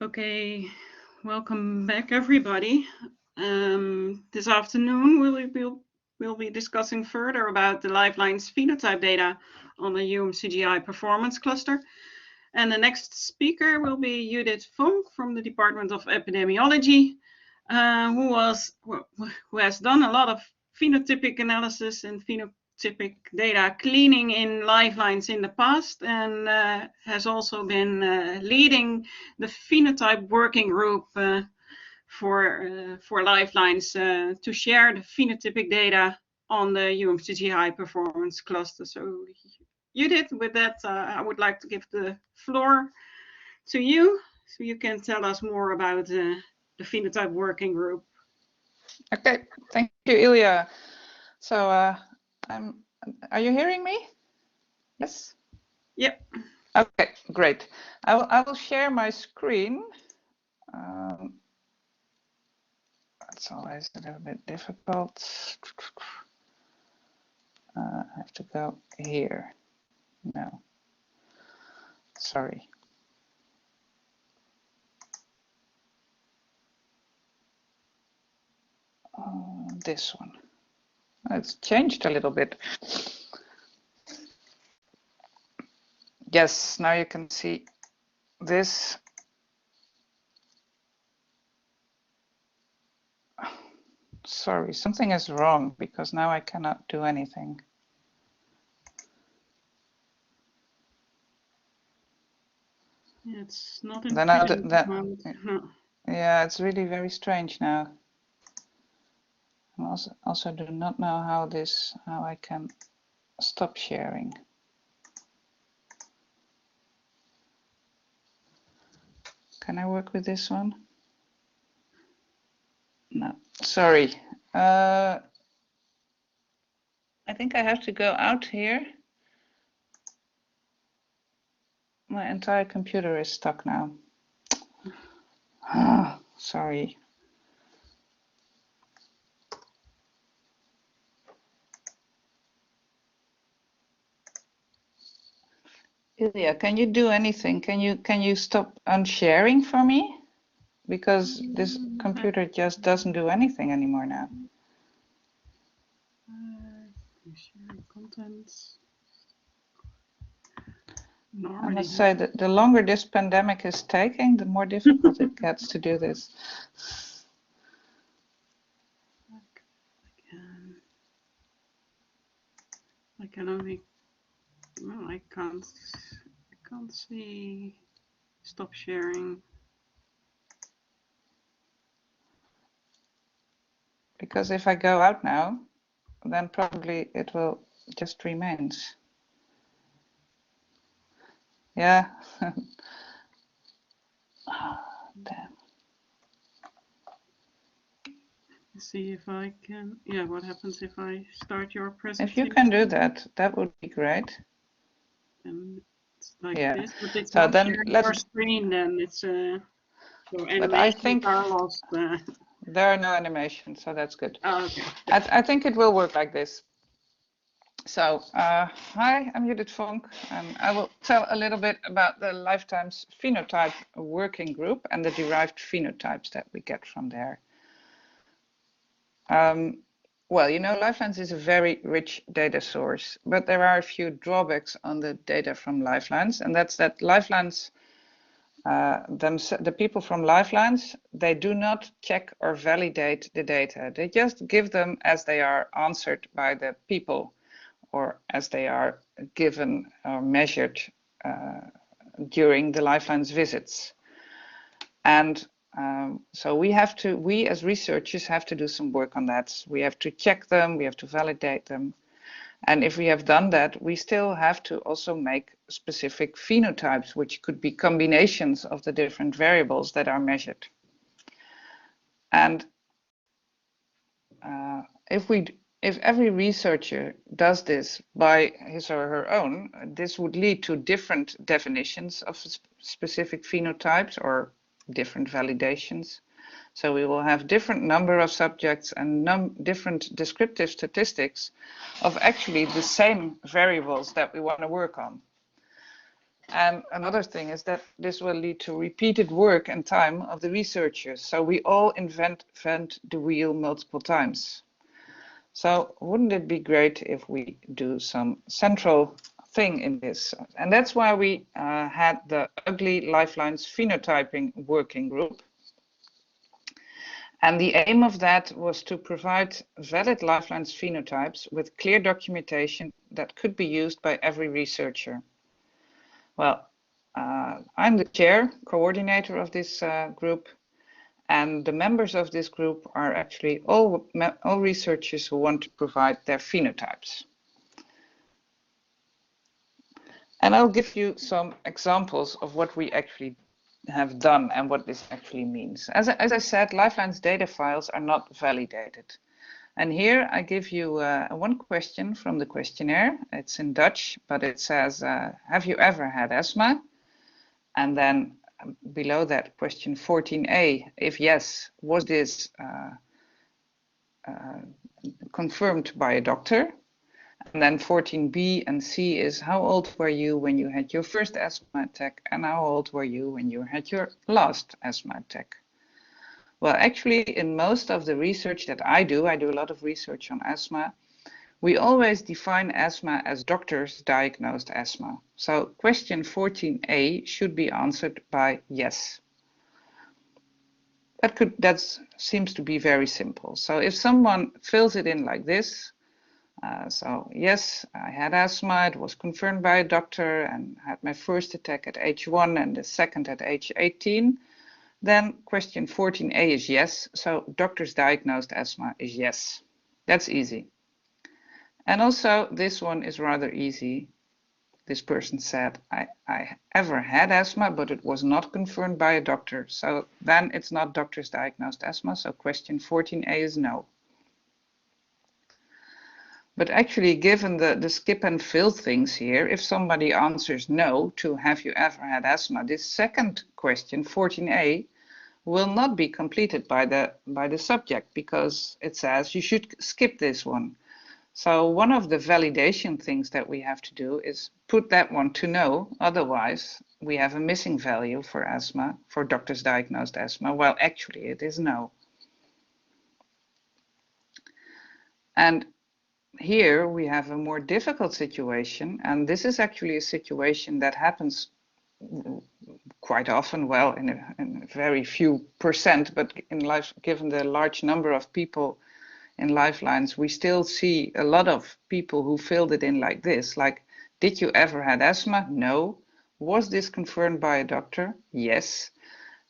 Okay, welcome back, everybody. This afternoon, we'll be discussing further about the Lifelines phenotype data on the UMCG performance cluster. And the next speaker will be Judith Vonk from the Department of Epidemiology, who has done a lot of phenotypic analysis and phenotypic data cleaning in Lifelines in the past, and has also been leading the Phenotype working group for Lifelines to share the phenotypic data on the UMCG high performance cluster. So Judith, with that, I would like to give the floor to you, so you can tell us more about the Phenotype working group. Okay, thank you, Ilya. So, are you hearing me? Yes? Yep. Okay, great. I will share my screen. That's always a little bit difficult. I have to go here. No, sorry. This one. It's changed a little bit. Yes, now you can see this. Sorry, something is wrong because now I cannot do anything. It's not in print. Yeah, it's really very strange now. I also do not know how I can stop sharing. Can I work with this one? No, sorry. I think I have to go out here. My entire computer is stuck now. Sorry. Ilya, can you do anything? Can you stop unsharing for me? Because this computer just doesn't do anything anymore now. Sharing contents. I must say that the longer this pandemic is taking, the more difficult it gets to do this. I can only. No, I can't see. Stop sharing. Because if I go out now, then probably it will just remains. Yeah. Damn. See if I can. Yeah, what happens if I start your presentation? If you can do that, that would be great. And it's like yeah. this, but it's so not then sharing let's. your screen. Then it's so But I think are lost. There are no animations, so that's good. Oh, okay. I think it will work like this. So, hi, I'm Judith Vonk, and I will tell a little bit about the Lifetime's Phenotype working group and the derived phenotypes that we get from there. Well, you know, Lifelines is a very rich data source, but there are a few drawbacks on the data from Lifelines, and that's that Lifelines, the people from Lifelines, they do not check or validate the data. They just give them as they are answered by the people, or as they are given or measured during the Lifelines visits. And so we as researchers have to do some work on that. We have to check them, we have to validate them. And if we have done that, we still have to also make specific phenotypes, which could be combinations of the different variables that are measured. And if every researcher does this by his or her own, this would lead to different definitions of specific phenotypes or different validations. So we will have different number of subjects and different descriptive statistics of actually the same variables that we want to work on. And another thing is that this will lead to repeated work and time of the researchers. So we all invent the wheel multiple times. So wouldn't it be great if we do some central thing in this? And that's why we had the UGLI Lifelines phenotyping working group. And the aim of that was to provide valid lifelines phenotypes with clear documentation that could be used by every researcher. Well, I'm the chair, coordinator of this group, and the members of this group are actually all researchers who want to provide their phenotypes. And I'll give you some examples of what we actually have done and what this actually means. As I said, Lifelines data files are not validated. And here I give you one question from the questionnaire. It's in Dutch, but it says, have you ever had asthma? And then below that, question 14a, if yes, was this confirmed by a doctor? And then 14b and c is, how old were you when you had your first asthma attack, and how old were you when you had your last asthma attack? Well, actually, in most of the research that I do a lot of research on asthma, we always define asthma as doctors diagnosed asthma. So question 14a should be answered by yes. That seems to be very simple. So if someone fills it in like this, so yes, I had asthma, it was confirmed by a doctor, and had my first attack at age 1 and the second at age 18, then question 14a is yes, so doctors diagnosed asthma is yes. That's easy. And also this one is rather easy. This person said, I ever had asthma, but it was not confirmed by a doctor. So then it's not doctors diagnosed asthma. So question 14a is no. But actually, given the skip and fill things here, if somebody answers no to have you ever had asthma, this second question, 14a, will not be completed by the subject because it says you should skip this one. So one of the validation things that we have to do is put that one to no, otherwise we have a missing value for asthma, for doctors diagnosed asthma, while actually it is no. And here we have a more difficult situation, and this is actually a situation that happens quite often, well, in a very few percent, but in life, given the large number of people in Lifelines, we still see a lot of people who filled it in like this, like, did you ever had asthma? No. Was this confirmed by a doctor? Yes.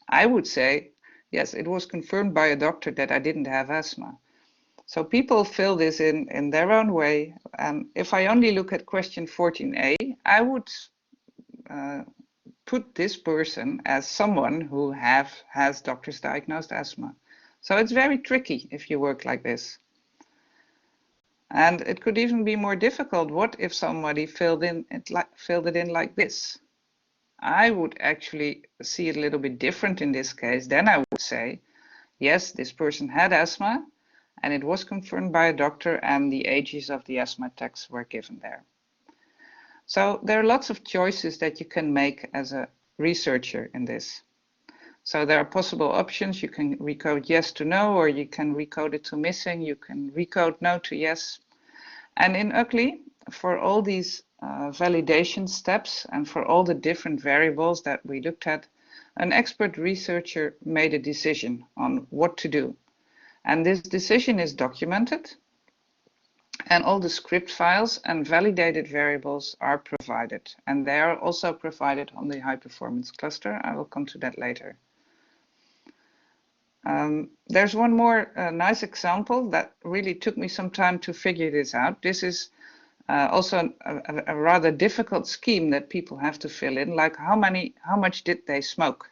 I would say, yes, it was confirmed by a doctor that I didn't have asthma. So people fill this in their own way. If I only look at question 14a, I would put this person as someone who has doctors diagnosed asthma. So it's very tricky if you work like this. And it could even be more difficult. What if somebody filled it in like this? I would actually see it a little bit different in this case. Then I would say, yes, this person had asthma, and it was confirmed by a doctor, and the ages of the asthma attacks were given there. So there are lots of choices that you can make as a researcher in this. So there are possible options. You can recode yes to no, or you can recode it to missing. You can recode no to yes. And in UGLI, for all these validation steps and for all the different variables that we looked at, an expert researcher made a decision on what to do. And this decision is documented, and all the script files and validated variables are provided. And they are also provided on the high performance cluster. I will come to that later. There's one more nice example that really took me some time to figure this out. This is also a rather difficult scheme that people have to fill in, like how much did they smoke?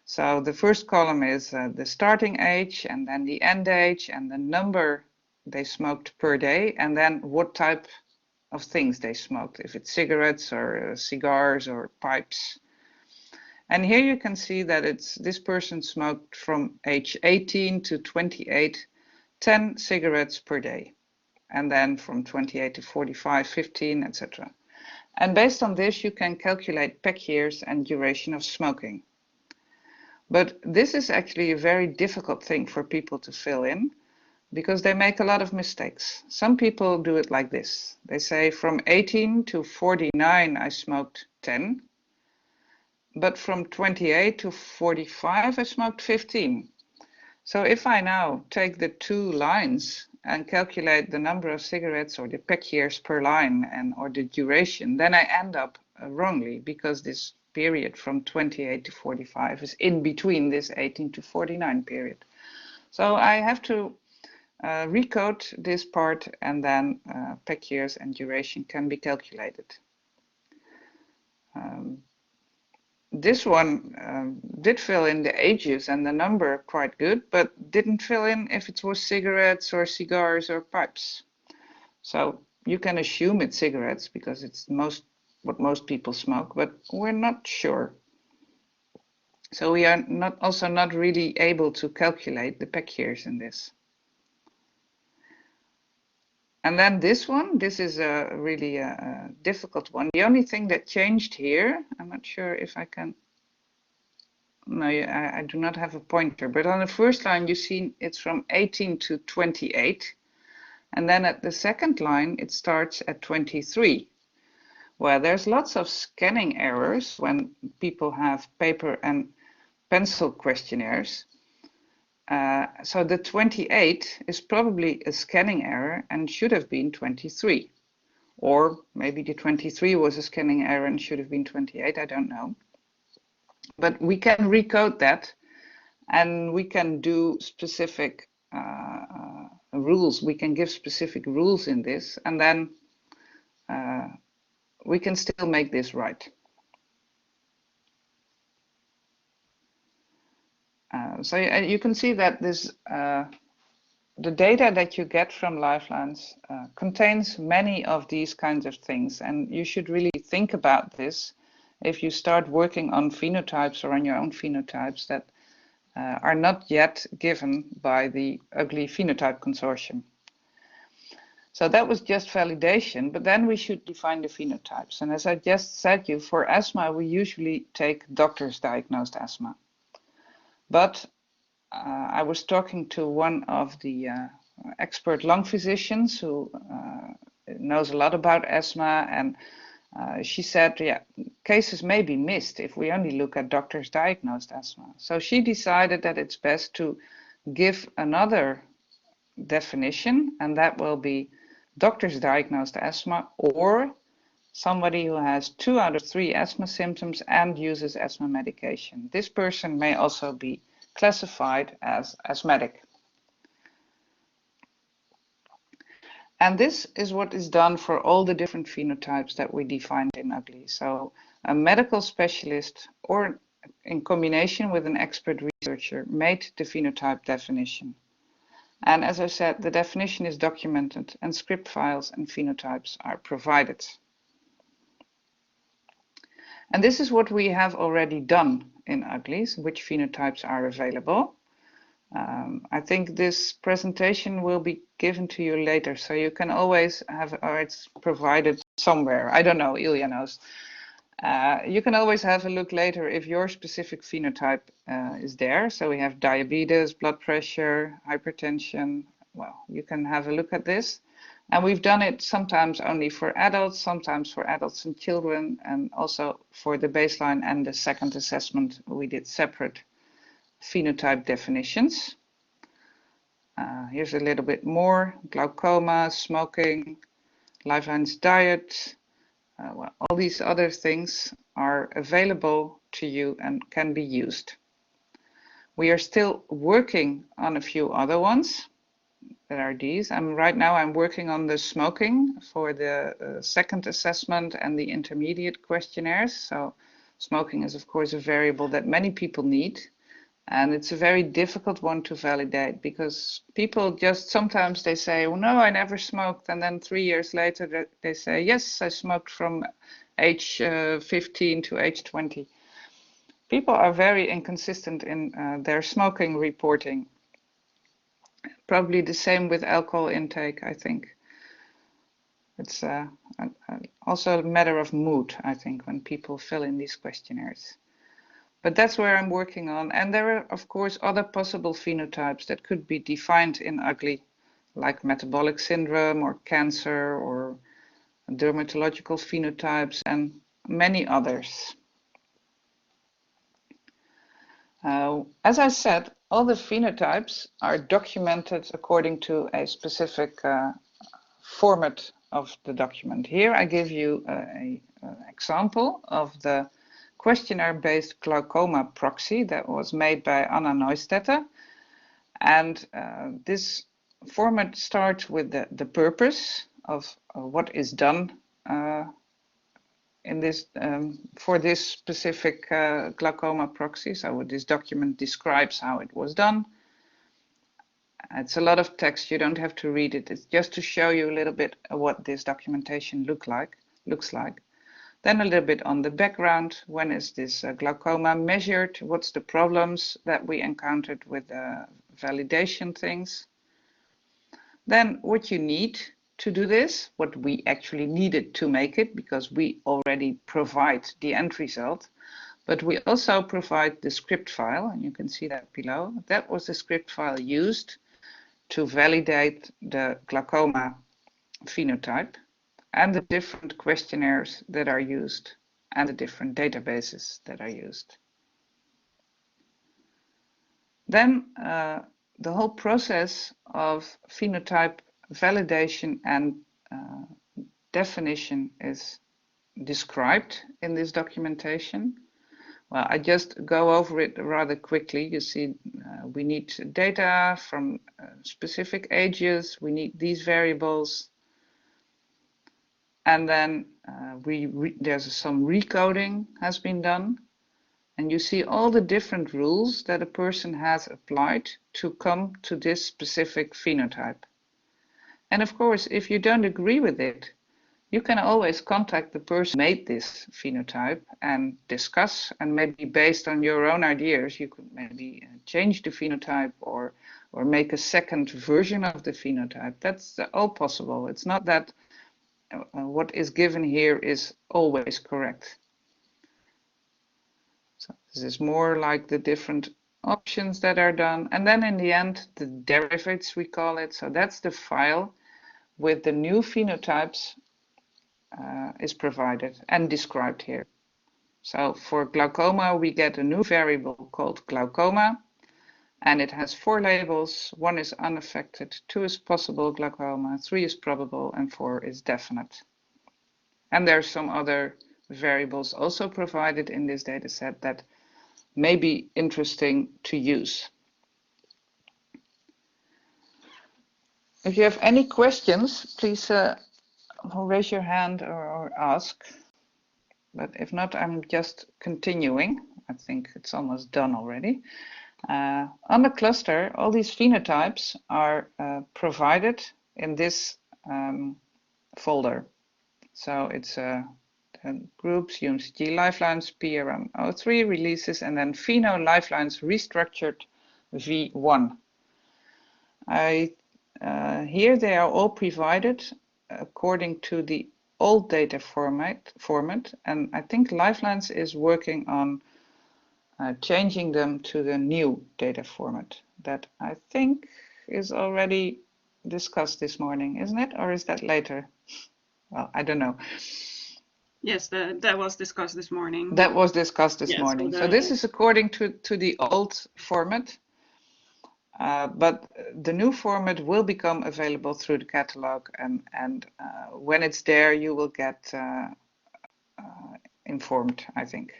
So the first column is the starting age, and then the end age, and the number they smoked per day, and then what type of things they smoked, if it's cigarettes or cigars or pipes. And here you can see that this person smoked from age 18 to 28, 10 cigarettes per day. And then from 28 to 45, 15, etc. And based on this, you can calculate pack years and duration of smoking. But this is actually a very difficult thing for people to fill in because they make a lot of mistakes. Some people do it like this. They say from 18 to 49, I smoked 10. But from 28 to 45, I smoked 15. So if I now take the two lines and calculate the number of cigarettes or the pack years per line and or the duration, then I end up wrongly because this period from 28 to 45 is in between this 18 to 49 period. So I have to recode this part, and then pack years and duration can be calculated. This one did fill in the ages and the number quite good, but didn't fill in if it was cigarettes or cigars or pipes. So you can assume it's cigarettes because it's what most people smoke, but we're not sure. So we are also not really able to calculate the pack years in this. And then this is a really difficult one. The only thing that changed here, I'm not sure if I can, no, I do not have a pointer, but on the first line you see it's from 18 to 28. And then at the second line, it starts at 23. Well, there's lots of scanning errors when people have paper and pencil questionnaires. So the 28 is probably a scanning error and should have been 23. Or maybe the 23 was a scanning error and should have been 28, I don't know. But we can recode that and we can do specific rules. We can give specific rules in this, and then we can still make this right. So you can see that this the data that you get from Lifelines contains many of these kinds of things, and you should really think about this if you start working on phenotypes or on your own phenotypes that are not yet given by the UGLI Phenotype Consortium. So that was just validation, but then we should define the phenotypes. And as I just said you, for asthma, we usually take doctors diagnosed asthma. But I was talking to one of the expert lung physicians who knows a lot about asthma, and she said, yeah, cases may be missed if we only look at doctors diagnosed asthma. So she decided that it's best to give another definition, and that will be doctors diagnosed asthma or somebody who has 2 out of 3 asthma symptoms and uses asthma medication. This person may also be classified as asthmatic. And this is what is done for all the different phenotypes that we defined in UGLI. So a medical specialist or in combination with an expert researcher made the phenotype definition. And as I said, the definition is documented and script files and phenotypes are provided. And this is what we have already done in UGLI, which phenotypes are available. I think this presentation will be given to you later, so you can always have, or it's provided somewhere. I don't know, Ilya knows. You can always have a look later if your specific phenotype is there. So we have diabetes, blood pressure, hypertension. Well, you can have a look at this. And we've done it sometimes only for adults, sometimes for adults and children, and also for the baseline and the second assessment, we did separate phenotype definitions. Here's a little bit more: glaucoma, smoking, Lifelines diet. Well, all these other things are available to you and can be used. We are still working on a few other ones. That are these. Right now I'm working on the smoking for the second assessment and the intermediate questionnaires. So smoking is of course a variable that many people need, and it's a very difficult one to validate because people just sometimes they say, oh no, I never smoked, and then 3 years later they say, yes, I smoked from age 15 to age 20. People are very inconsistent in their smoking reporting. Probably the same with alcohol intake, I think. It's also a matter of mood, I think, when people fill in these questionnaires. But that's where I'm working on. And there are, of course, other possible phenotypes that could be defined in UGLI, like metabolic syndrome or cancer or dermatological phenotypes and many others. As I said, all the phenotypes are documented according to a specific format of the document. Here I give you an example of the questionnaire-based glaucoma proxy that was made by Anna Neustetter. And this format starts with the purpose of what is done in this for this specific glaucoma proxy. So this document describes how it was done. It's a lot of text, you don't have to read it. It's just to show you a little bit of what this documentation looks like. Then a little bit on the background. When is this glaucoma measured? What's the problems that we encountered with validation things? Then what you need to do this, what we actually needed to make it, because we already provide the end result, but we also provide the script file, and you can see that below. That was the script file used to validate the glaucoma phenotype and the different questionnaires that are used and the different databases that are used. Then the whole process of phenotype validation and definition is described in this documentation. Well, I just go over it rather quickly. You see, we need data from specific ages. We need these variables. And then there's some recoding has been done. And you see all the different rules that a person has applied to come to this specific phenotype. And of course, if you don't agree with it, you can always contact the person who made this phenotype and discuss, and maybe based on your own ideas, you could maybe change the phenotype or make a second version of the phenotype. That's all possible. It's not that what is given here is always correct. So this is more like the different options that are done. And then in the end, the derivatives, we call it. So that's the file with the new phenotypes is provided and described here. So for glaucoma, we get a new variable called glaucoma, and it has 4 labels. 1 is unaffected, 2 is possible glaucoma, 3 is probable, and 4 is definite. And there are some other variables also provided in this dataset that may be interesting to use. If you have any questions, please raise your hand or ask. But if not, I'm just continuing. I think it's almost done already. On the cluster, all these phenotypes are provided in this folder. So it's groups, UMCG Lifelines, PRM03 releases, and then Pheno Lifelines Restructured V1. Here they are all provided according to the old data format, and I think Lifelines is working on changing them to the new data format that I think is already discussed this morning, isn't it? Or is that later? Well, I don't know. Yes, that was discussed this morning. That was discussed this morning. So this is according to the old format. But the new format will become available through the catalog, and when it's there, you will get informed, I think.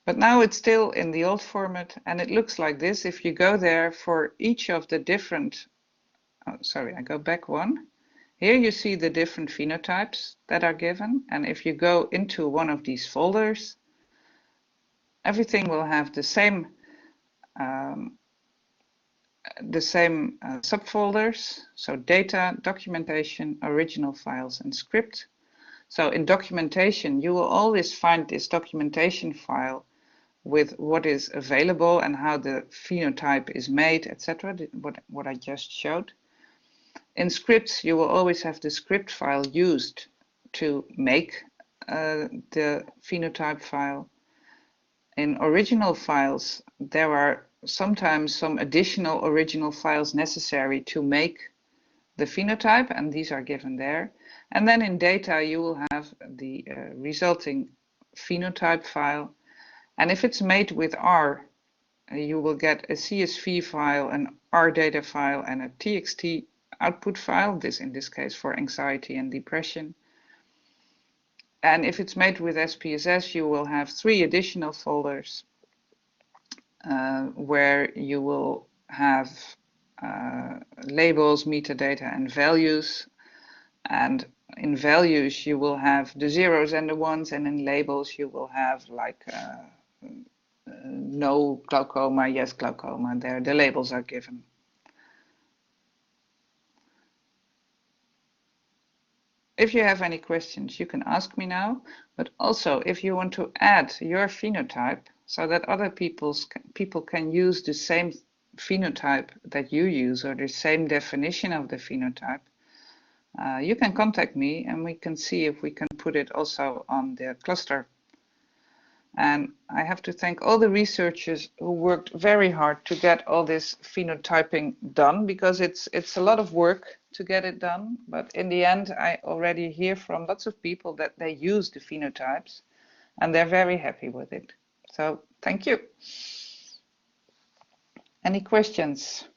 But now it's still in the old format, and it looks like this. If you go there for each of the different, I go back one. Here you see the different phenotypes that are given, and if you go into one of these folders, everything will have the same subfolders, so data, documentation, original files, and script. So in documentation, you will always find this documentation file with what is available and how the phenotype is made, etc., what I just showed. In scripts, you will always have the script file used to make the phenotype file. In original files, there are sometimes some additional original files necessary to make the phenotype, and these are given there. And then in data, you will have the resulting phenotype file. And if it's made with R, you will get a CSV file, an R data file, and a TXT output file, this in this case for anxiety and depression. And if it's made with SPSS, you will have 3 additional folders where you will have labels, metadata, and values. And in values, you will have the zeros and the ones, and in labels, you will have like no glaucoma, yes glaucoma. There, the labels are given. If you have any questions, you can ask me now, but also if you want to add your phenotype so that other people can use the same phenotype that you use or the same definition of the phenotype, you can contact me and we can see if we can put it also on the cluster. And I have to thank all the researchers who worked very hard to get all this phenotyping done, because it's a lot of work to get it done. But in the end, I already hear from lots of people that they use the phenotypes and they're very happy with it. So thank you. Any questions?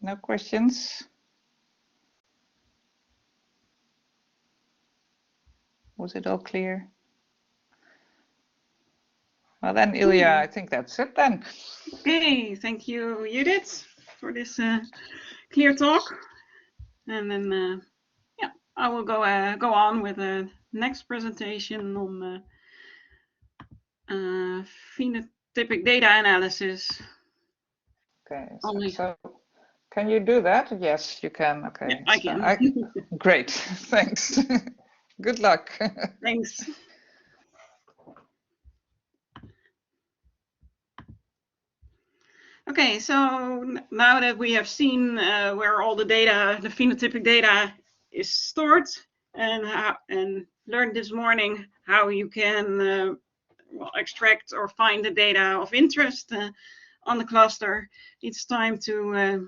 No questions? Was it all clear? Well then, Ilya, I think that's it then. Okay, thank you, Judith, for this clear talk. And then, yeah, I will go on with the next presentation on phenotypic data analysis. Okay, so can you do that? Yes, you can. Okay, yeah, I can. Great, thanks. Good luck. Thanks. Okay, so now that we have seen where all the data, the phenotypic data, is stored, and learned this morning how you can well, extract or find the data of interest on the cluster, it's time to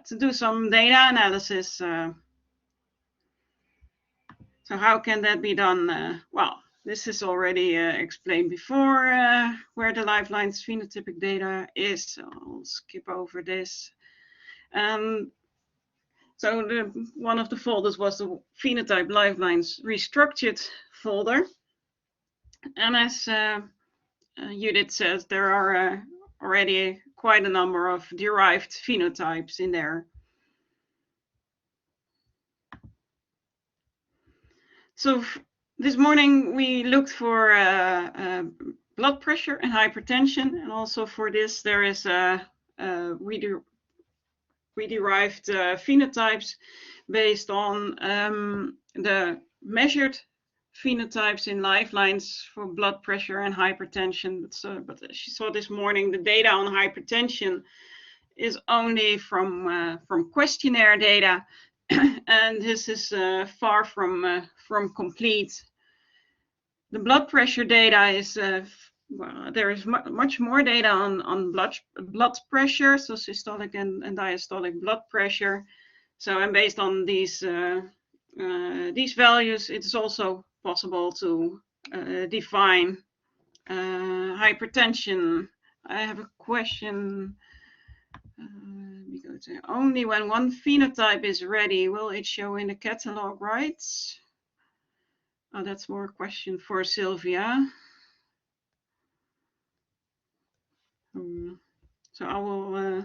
to do some data analysis. So how can that be done? Well, this is already explained before where the Lifelines phenotypic data is. So I'll skip over this. So one of the folders was the Phenotype Lifelines restructured folder. And as Judith says, there are already quite a number of derived phenotypes in there. So this morning we looked for blood pressure and hypertension, and also for this there is we derived phenotypes based on the measured phenotypes in Lifelines for blood pressure and hypertension. But as you saw this morning, the data on hypertension is only from questionnaire data, and this is far from complete. The blood pressure data is well, there is much more data on blood pressure, so systolic and diastolic blood pressure. So, and based on these values, it's also possible to define hypertension. I have a question. Because only when one phenotype is ready will it show in the catalog, right? Oh, that's more a question for Sylvia. So I will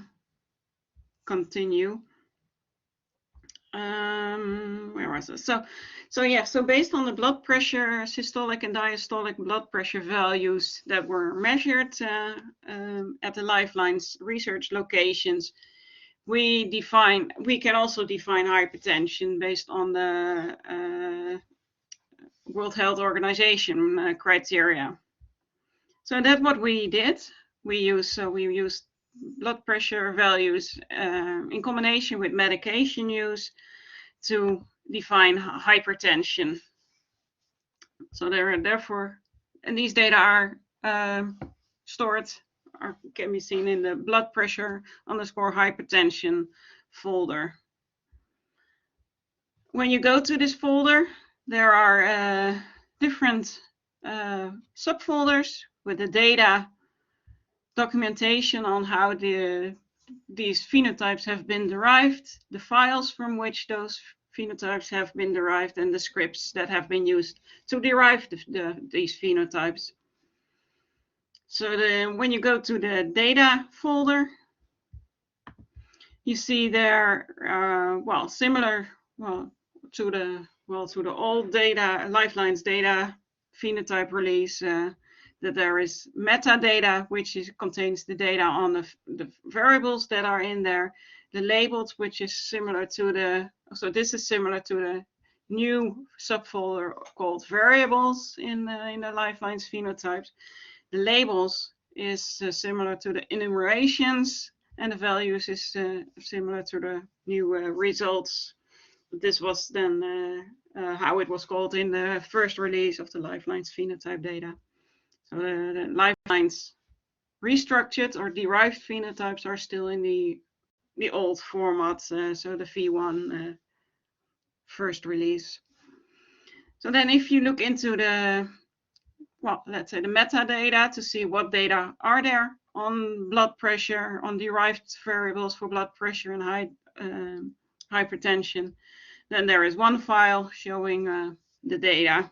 continue. Where was it? So yeah, so based on the blood pressure, systolic and diastolic blood pressure values that were measured at the Lifelines research locations, we can also define hypertension based on the World Health Organization criteria. So that's what we did. We used blood pressure values in combination with medication use to define hypertension. So therefore, and these data are stored, can be seen in the blood pressure _ hypertension folder. When you go to this folder, there are different subfolders with the data documentation on how these phenotypes have been derived, the files from which those phenotypes have been derived, and the scripts that have been used to derive these phenotypes. So when you go to the data folder, you see there, similar to the old data, Lifelines data phenotype release, that there is metadata, which contains the data on the variables that are in there, the labels, which is similar to this is similar to the new subfolder called variables in the Lifelines phenotypes. The labels is similar to the enumerations, and the values is similar to the new results. This was then how it was called in the first release of the Lifelines phenotype data. So the Lifelines restructured or derived phenotypes are still in the old format, so the V1 first release. So then if you look into the, let's say the metadata to see what data are there on blood pressure, on derived variables for blood pressure and hypertension, then there is one file showing the data.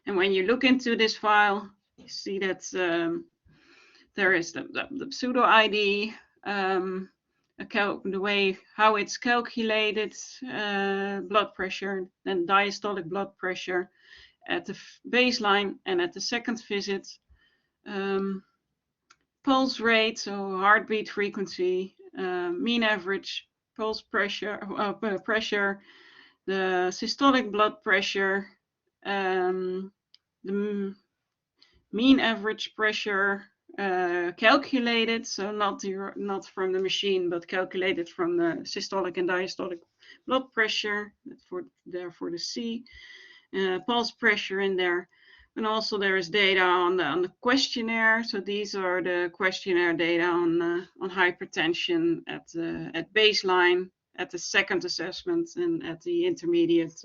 And when you look into this file, you see that there is the pseudo ID, the way how it's calculated, blood pressure, then diastolic blood pressure at the baseline and at the second visit, pulse rate, so heartbeat frequency, mean average pulse pressure, the systolic blood pressure, the mean average pressure calculated, so not from the machine, but calculated from the systolic and diastolic blood pressure, for the C, pulse pressure in there. And also there is data on the questionnaire. So these are the questionnaire data on hypertension at baseline, at the second assessment, and at the intermediate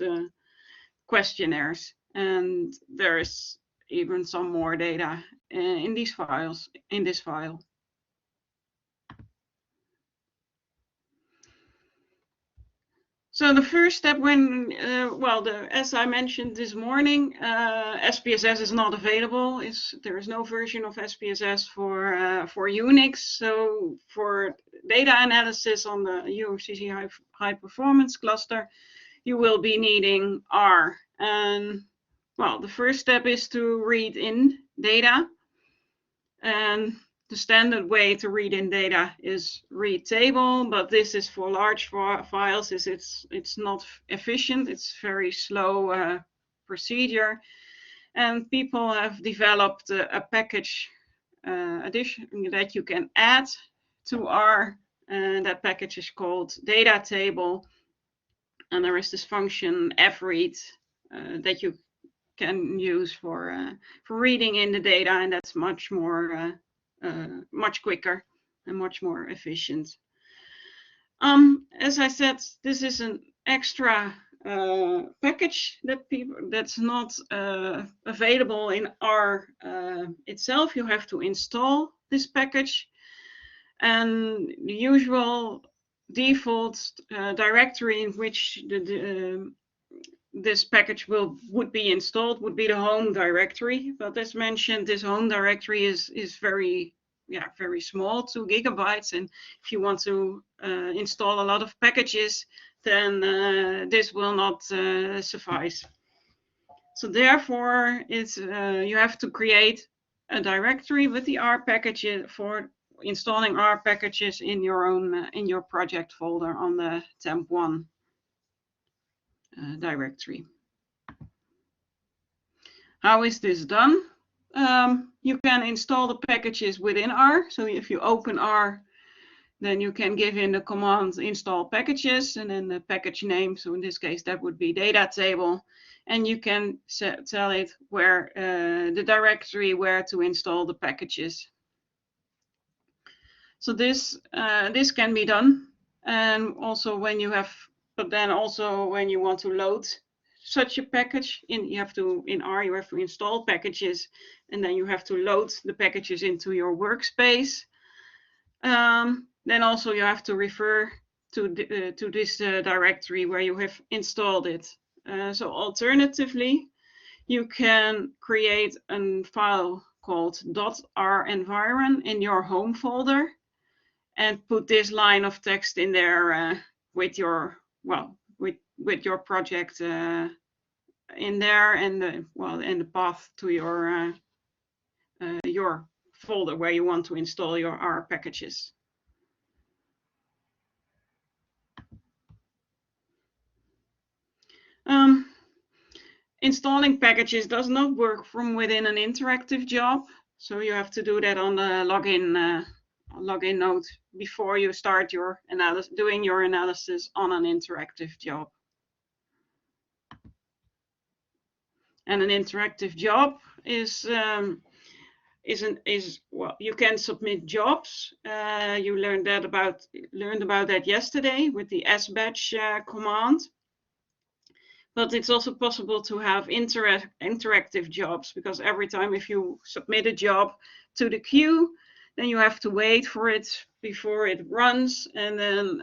questionnaires. And there is even some more data in these files, in this file. So the first step when, as I mentioned this morning, SPSS is not available. There is no version of SPSS for Unix. So for data analysis on the UMCG high performance cluster, you will be needing R. And well, the first step is to read in data. And the standard way to read in data is read table, but this is for large files. It's not efficient. It's very slow procedure, and people have developed a package addition that you can add to R, and that package is called data table. And there is this function fread that you can use for reading in the data, and that's much more much quicker and much more efficient. As I said, this is an extra package that's not available in R itself. You have to install this package, and the usual default directory in which this package would be installed would be the home directory. But as mentioned, this home directory is very small, 2 gigabytes. And if you want to install a lot of packages, then this will not suffice. So therefore, you have to create a directory with the R packages for installing R packages in your project folder on the temp1 directory. How is this done? You can install the packages within R. So if you open R, then you can give in the command install packages and then the package name. So in this case, that would be data table. And you can tell it where the directory where to install the packages. So this can be done. And also when you have, but then also when you want to load such a package, in R you have to install packages, and then you have to load the packages into your workspace. Then also you have to refer to this directory where you have installed it. So alternatively, you can create a file called .renviron in your home folder and put this line of text in there with your with your project in there, and the path to your folder where you want to install your R packages. Installing packages does not work from within an interactive job, so you have to do that on the login node before you start doing your analysis on an interactive job. And an interactive job is well, you can submit jobs. You learned about that yesterday with the sbatch command. But it's also possible to have interactive jobs, because every time if you submit a job to the queue, then you have to wait for it before it runs, and then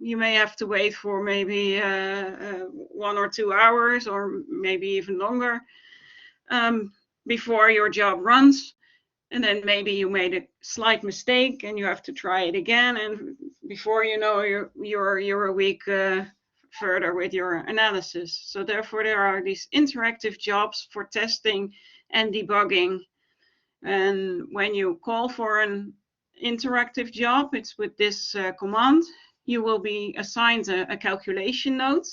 you may have to wait for maybe 1 or 2 hours, or maybe even longer, before your job runs. And then maybe you made a slight mistake and you have to try it again, and before you know, you're a week further with your analysis. So therefore there are these interactive jobs for testing and debugging. And when you call for an interactive job, it's with this command. You will be assigned a calculation node.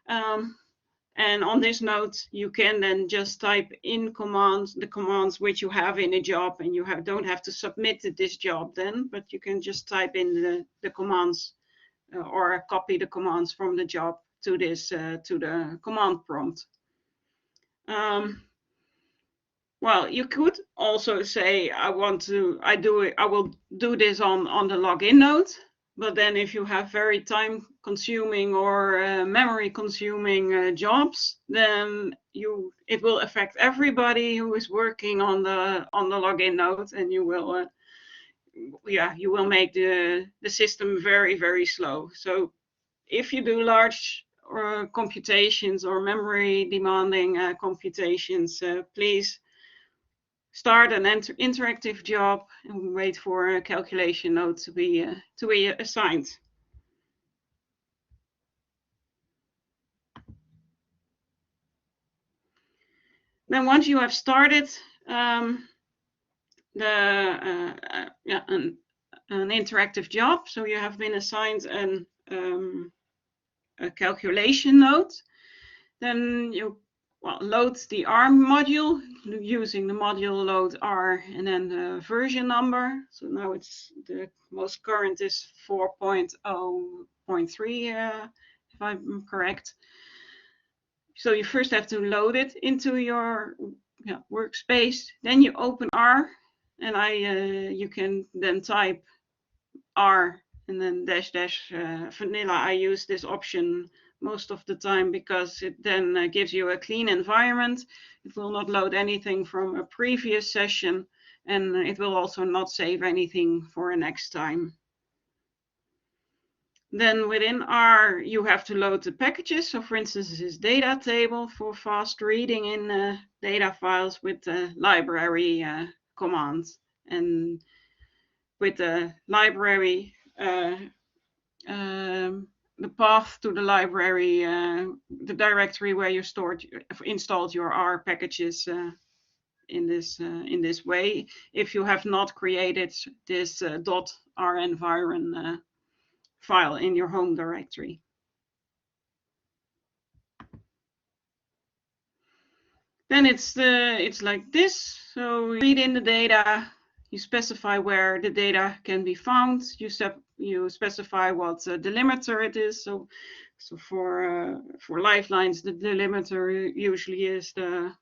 And on this node, you can then just type in the commands which you have in a job, and you don't have to submit this job then, but you can just type in the commands or copy the commands from the job to the command prompt. Well, you could also say, I will do this on the login node. But then if you have very time-consuming or memory-consuming jobs, then it will affect everybody who is working on the login node, and you will make the system very, very slow. So if you do large computations or memory-demanding computations, please start an interactive job and wait for a calculation node to be assigned. Then once you have started an interactive job, so you have been assigned a calculation node, then you load the R module using the module load R and then the version number. So now it's the most current is 4.0.3, if I'm correct. So you first have to load it into your workspace. Then you open R, and you can then type R and then -- vanilla. I use this option most of the time because it then gives you a clean environment. It will not load anything from a previous session, and it will also not save anything for a next time. Then within R, you have to load the packages. So for instance, this is data table for fast reading in data files with the library commands. And with the library, the path to the library, the directory where you installed your R packages in this way, if you have not created this .renviron file in your home directory. Then it's like this. So you read in the data, you specify where the data can be found. You specify what delimiter it is. So for lifelines, the delimiter usually is the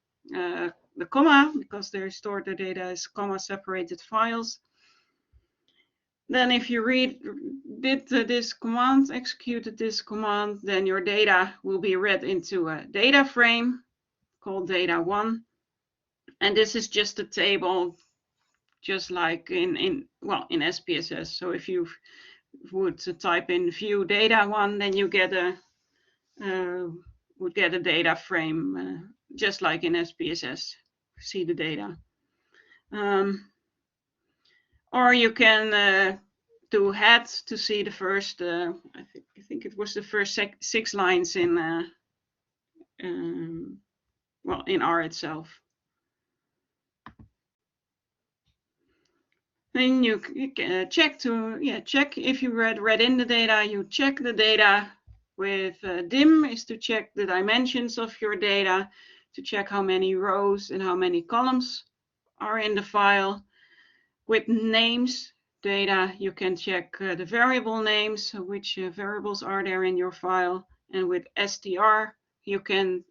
comma, because they store the data as comma separated files. Then if you did this command, executed this command, then your data will be read into a data frame called data1. And this is just a table, just like in SPSS. So if you would type in view data1, then you would get a data frame, just like in SPSS. See the data. Or you can do head to see the first, I think it was the first 6 lines in in R itself. Then you check if you read in the data. You check the data with dim is to check the dimensions of your data, to check how many rows and how many columns are in the file. With names data, you can check the variable names, which variables are there in your file. And with str, you can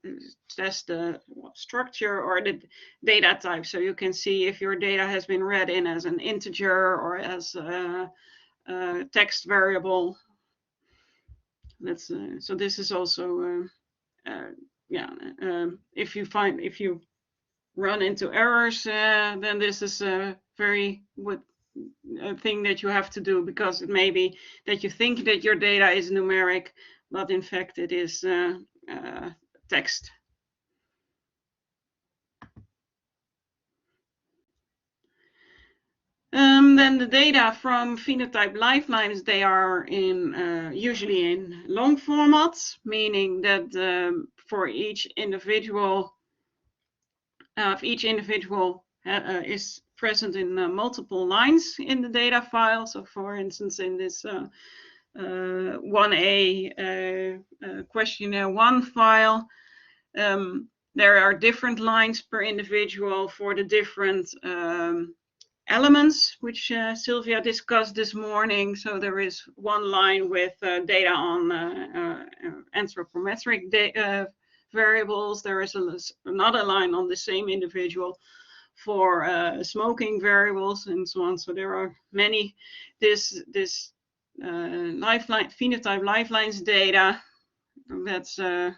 test the structure or the data type. So you can see if your data has been read in as an integer or as a text variable. That's so this is also if you run into errors, then this is a very a thing that you have to do, because it may be that you think that your data is numeric, but in fact it is text. Then the data from Phenotype Lifelines, they are usually in long formats, meaning that for each individual is present in multiple lines in the data file. So for instance, in this 1A questionnaire 1 file, there are different lines per individual for the different elements, which Sylvia discussed this morning. So there is one line with data on anthropometric variables. There is another line on the same individual for smoking variables and so on. So there are many. This Phenotype Lifelines data, that's there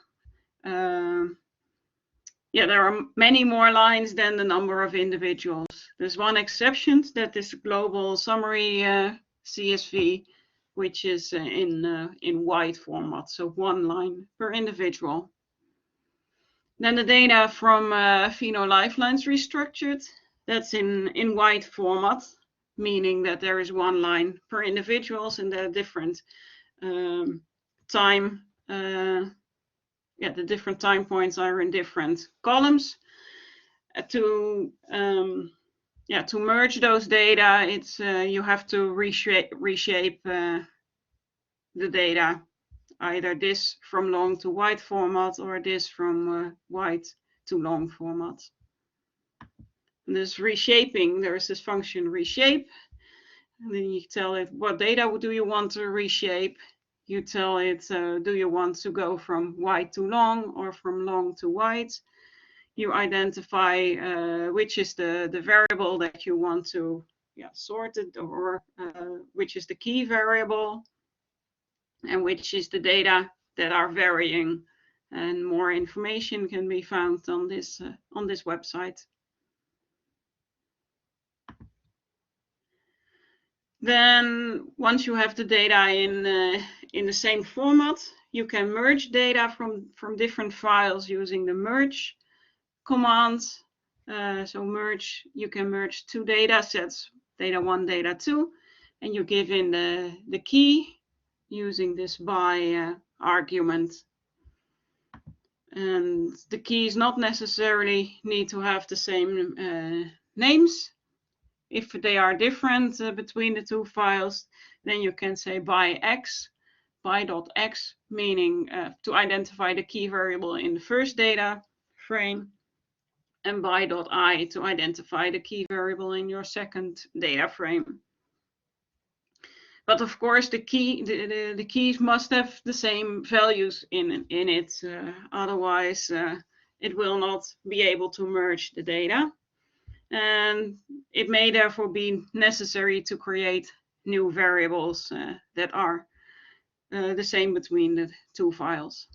are many more lines than the number of individuals. There's one exception, that is global summary CSV, which is in wide format, so 1 line per individual. Then the data from Pheno Lifelines restructured, that's in wide format, meaning that there is 1 line per individuals, and there are different time. The different time points are in different columns. To merge those data, it's you have to reshape the data, either this from long to wide format or this from wide to long format. And this reshaping, there is this function reshape, and then you tell it what data do you want to reshape. You tell it, do you want to go from wide to long or from long to wide? You identify which is the variable that you want to sort it, or which is the key variable, and which is the data that are varying. And more information can be found on this website. Then once you have the data in the same format, you can merge data from different files using the merge command. So merge, you can merge 2 data sets, data1, data2, and you give in the key using this by argument. And the keys not necessarily need to have the same names. If they are different between the 2 files, then you can say by x, by.x, meaning to identify the key variable in the first data frame. and by .I to identify the key variable in your second data frame. But of course, the keys must have the same values in it. Otherwise, it will not be able to merge the data. And it may therefore be necessary to create new variables that are the same between the two files.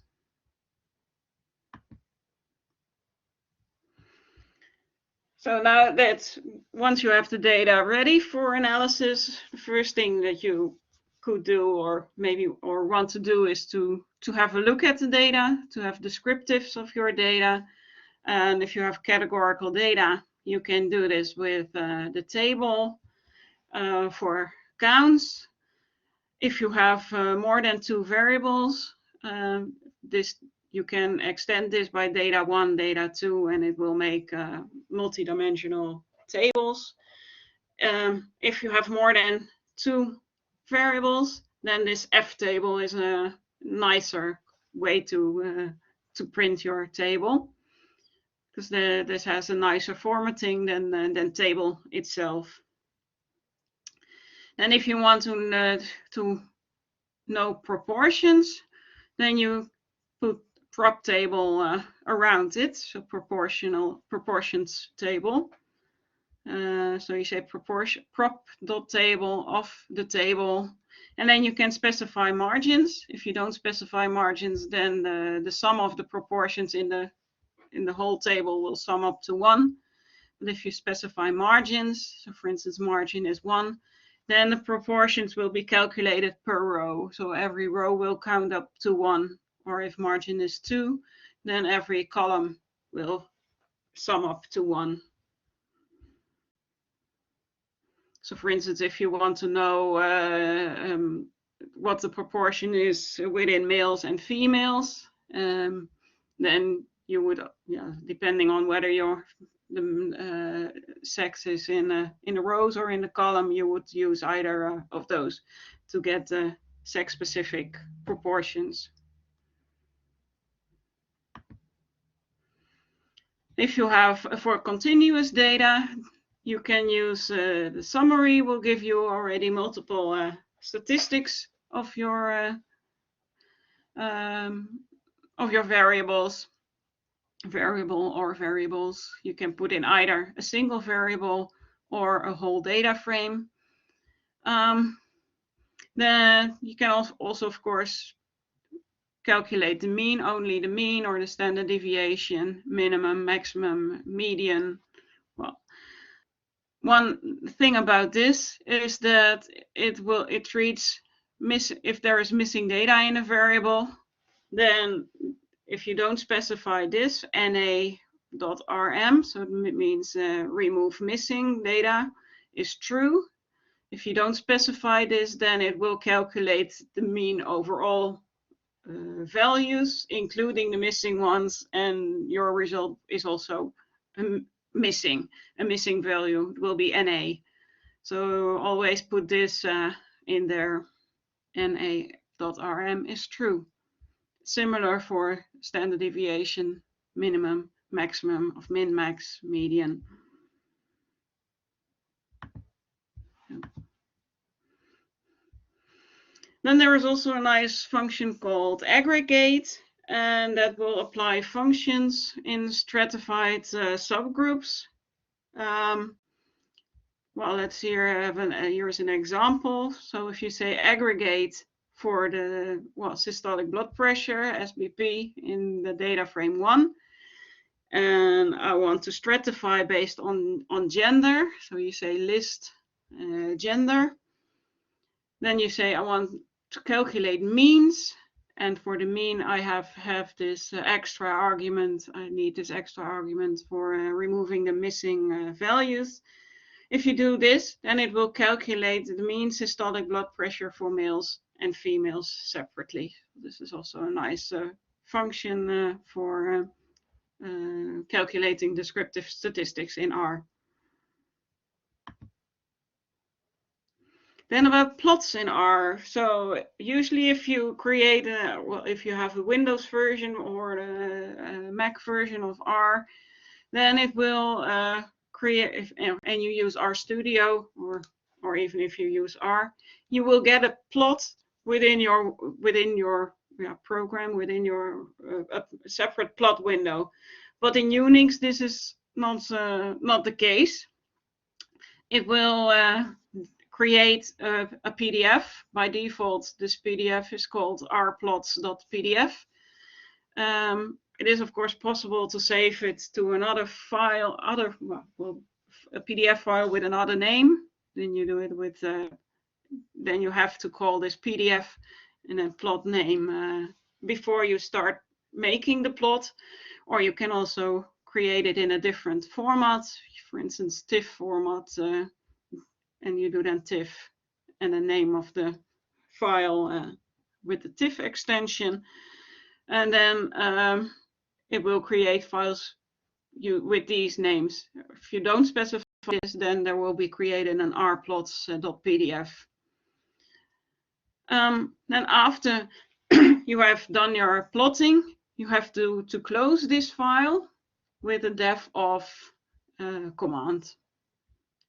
So now that once you have the data ready for analysis, the first thing that you could do or want to do is to have a look at the data, to have descriptives of your data. And if you have categorical data, you can do this with the table for counts. If you have more than two variables, you can extend this by data 1, data 2, and it will make multidimensional tables. If you have more than two variables, then this F table is a nicer way to print your table, because this has a nicer formatting than table itself. And if you want to know proportions, then you put prop table around it, so proportions table. So you say prop.table of the table, and then you can specify margins. If you don't specify margins, then the sum of the proportions in the whole table will sum up to 1. But if you specify margins, so for instance, margin is 1, then the proportions will be calculated per row. So every row will count up to 1. Or if margin is 2, then every column will sum up to 1. So for instance, if you want to know what the proportion is within males and females, then you would, depending on whether the sex is in the rows or in the column, you would use either of those to get the sex-specific proportions. If you have for continuous data, you can use the summary will give you already multiple statistics of your variables. Variable or variables. You can put in either a single variable or a whole data frame. Then you can also, of course, calculate the mean, only the mean, or the standard deviation, minimum, maximum, median. Well, one thing about this is that it treats if there is missing data in a variable, then if you don't specify this na.rm, so it means remove missing data, is true. If you don't specify this, then it will calculate the mean overall values, including the missing ones, and your result is also missing. A missing value will be na. So always put this in there. na.rm is true. Similar for standard deviation, minimum, maximum of min, max, median. Then there is also a nice function called aggregate, and that will apply functions in stratified subgroups. Well, let's here's an example. So if you say aggregate for the systolic blood pressure, SBP, in the data frame 1, and I want to stratify based on gender, so you say list gender. Then you say I want to calculate means, and for the mean I have this extra argument. I need this extra argument for removing the missing values. If you do this, then it will calculate the mean systolic blood pressure for males and females separately. This is also a nice function for calculating descriptive statistics in R. Then about plots in R. So usually if you create if you have a Windows version or a Mac version of R, then it will create, and you use RStudio, or even if you use R, you will get a plot within your program, within your a separate plot window. But in Unix, this is not the case. It will create a PDF. By default, this PDF is called rplots.pdf. It is of course possible to save it to another file, a PDF file with another name. Then you do it with, then you have to call this PDF and then plot name before you start making the plot. Or you can also create it in a different format, for instance, TIFF format, and you do then TIFF and the name of the file with the TIFF extension. And then it will create files with these names. If you don't specify this, then there will be created an rplots.pdf. Then after you have done your plotting, you have to close this file with a def off command.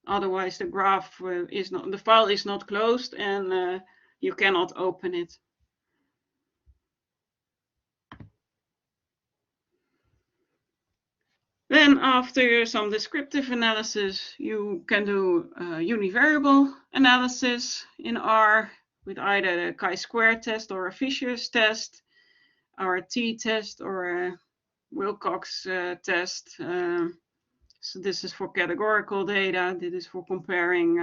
Otherwise, the graph the file is not closed, and you cannot open it. Then after some descriptive analysis, you can do univariable analysis in R with either a chi-square test or a Fisher's test, or a t-test or a Wilcox test. So this is for categorical data. This is for comparing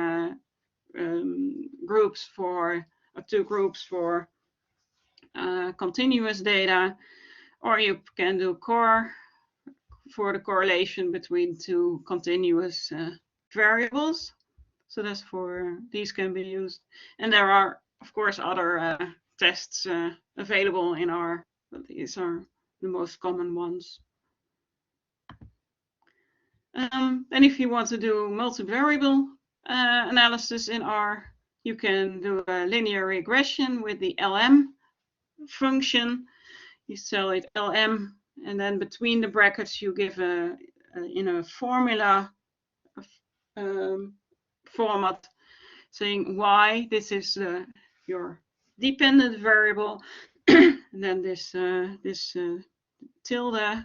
groups for two groups for continuous data, or you can do core for the correlation between two continuous variables. So that's for these can be used, and there are of course other tests available in R, but these are the most common ones. And if you want to do multivariable analysis in R, you can do a linear regression with the LM function. You tell it LM, and then between the brackets you give in a formula format saying y. This is your dependent variable, and then this tilde,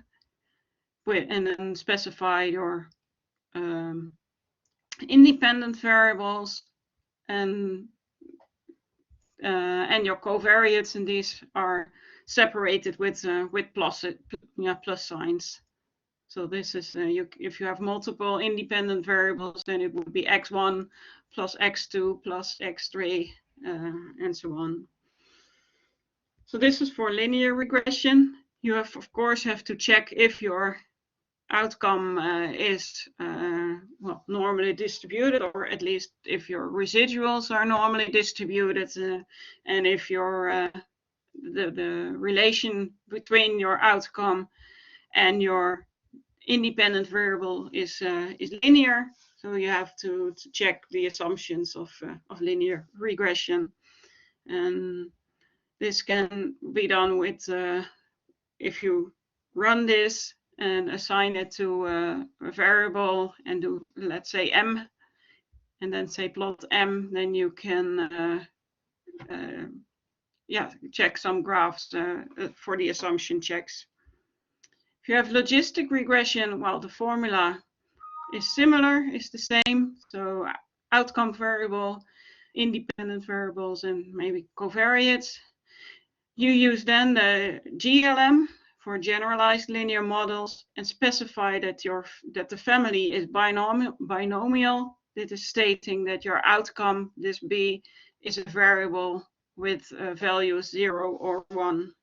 and then specify your independent variables and your covariates, and these are separated with plus signs. So this is if you have multiple independent variables, then it would be x1 plus x2 plus x3 and so on. So this is for linear regression. You have of course to check if your outcome is well, normally distributed, or at least if your residuals are normally distributed, and if your the relation between your outcome and your independent variable is linear. So you have to check the assumptions of linear regression, and this can be done with if you run this and assign it to a variable and do, let's say, m, and then say plot m, then you can check some graphs for the assumption checks. If you have logistic regression, well, the formula is similar, is the same. So outcome variable, independent variables, and maybe covariates. You use then the GLM for generalized linear models and specify that the family is binomial. This is stating that your outcome, this B, is a variable with values 0 or 1.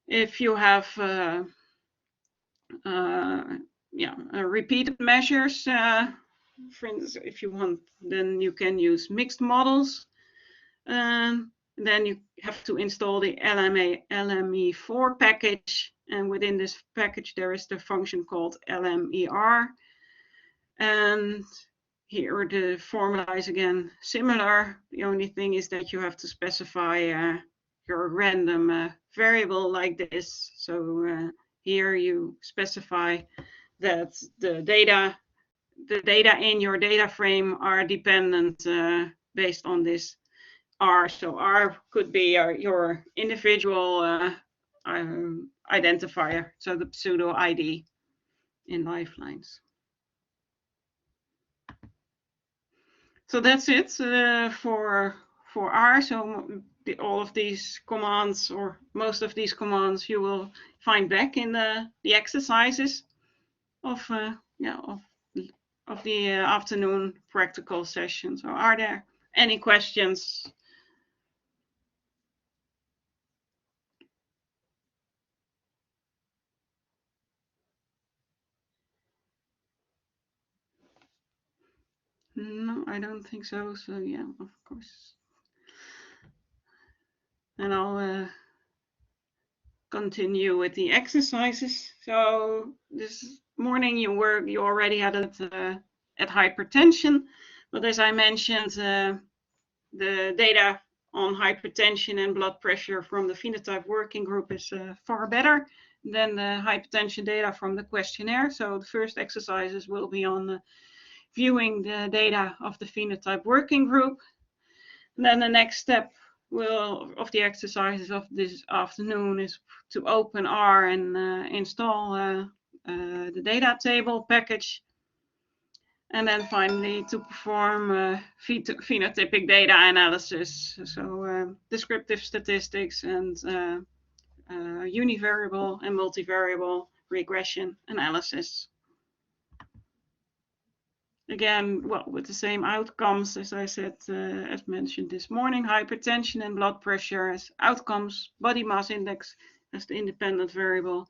If you have repeated measures, for instance, if you want, then you can use mixed models. Then you have to install the LME4 package, and within this package there is the function called LMER. And here the formula is again similar. The only thing is that you have to specify your random variable like this. So here you specify that the data in your data frame are dependent based on this R. So R could be your individual identifier, so the pseudo ID in Lifelines. So that's it for R. So all of these commands, or most of these commands, you will find back in the exercises of the afternoon practical session. So are there any questions? No, I don't think so. So yeah, of course. And I'll continue with the exercises. So this morning you already had it at hypertension, but as I mentioned, the data on hypertension and blood pressure from the Phenotype working group is far better than the hypertension data from the questionnaire. So the first exercises will be on viewing the data of the Phenotype working group. And then the next step of the exercises of this afternoon is to open R and install the data table package. And then finally to perform phenotypic data analysis, so descriptive statistics and univariable and multivariable regression analysis. Again, well, with the same outcomes as I said, as mentioned this morning: hypertension and blood pressure as outcomes, body mass index as the independent variable,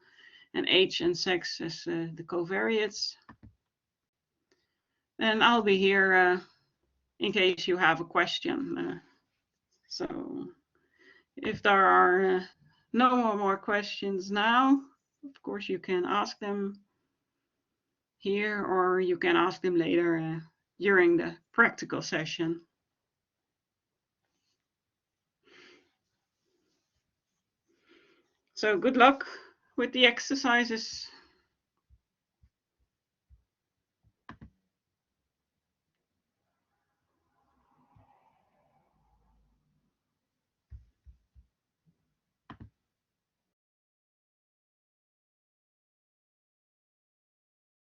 and age and sex as the covariates. And I'll be here in case you have a question. So if there are no more questions now, of course you can ask them here, or you can ask them later during the practical session. So good luck with the exercises.